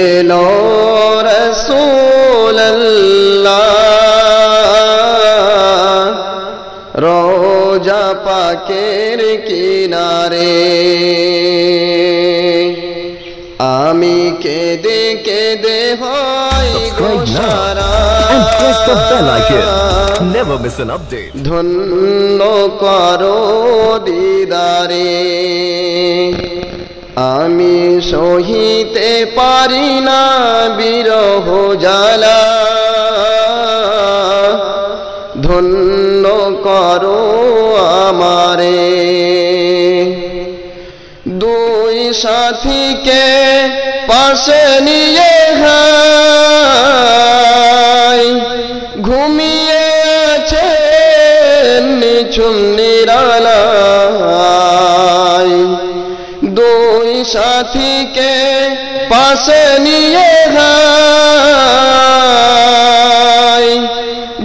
এলো রাসূলুল্লাহ রোজা পাকের কিনারে আমি কেঁদে কেঁদে হই গো সারা and press the bell icon. Never miss an update. ধন্য করো দিদারে আমি সহিতে পারি না বিরহ জ্বালা ধন্য করো আমারে দুই সাথীকে পাশে নিয়ে হাই ঘুমিয়ে আছেন নিঝুম নিরালায় দুই সাথীকে পাশে নিয়ে হাই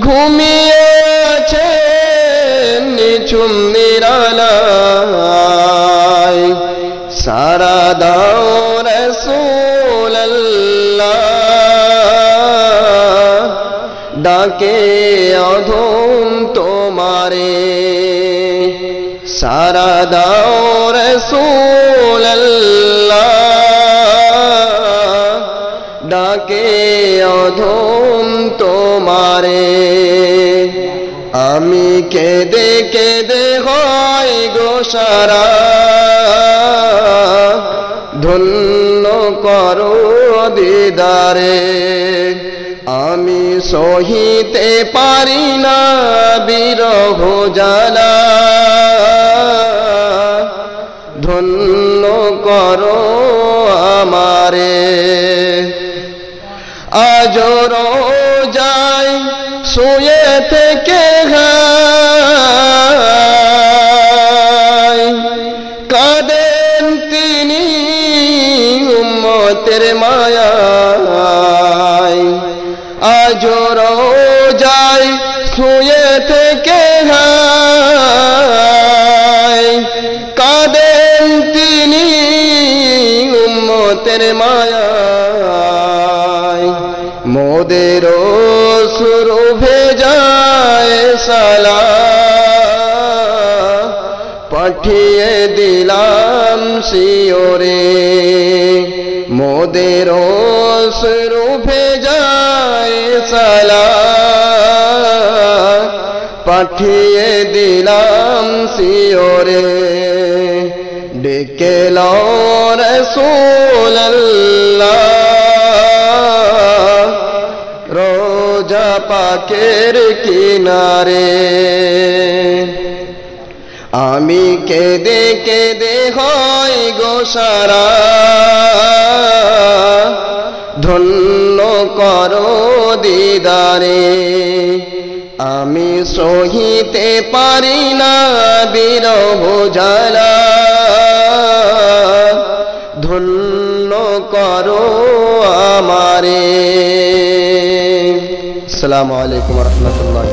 ঘুমিয়ে আছেন নিঝুম নিরালায় সারা দাও রাসূলুল্লাহ ডাকে অধম তোমারে সারা দাও রাসূলুল্লাহ ডাকে অধম তোমারে আমি কেঁদে কেঁদে হই গো সারা ধন্য করো দিদারে আমি সহিতে পারি না বিরহ জ্বালা ধন্য করো আমারে আজ রোজায় শুয়ে থেকে কাঁদেন তিনি উম্মতের মায়ায় আজ রোজায় শুয়ে থেকে কাঁদেন তিনি উম্মতের মায়ায় মোদের সুরু ভেজায় সালাম পাঠিয়ে দিলাম শিওরে মোদের সুরু ভেজায় সালাম পাঠিয়ে দিলাম শিওরে ডেকে লও রাসূলুল্লাহ রোজা পাকের কিনারে আমি কেঁদে কেঁদে হই গো সারা ধন্য করো দিদারে আমি সহিতে পারি না বিরহ জ্বালা ধন্য করো আমারে আসসালামু আলাইকুম ওয়া রাহমাতুল্লাহ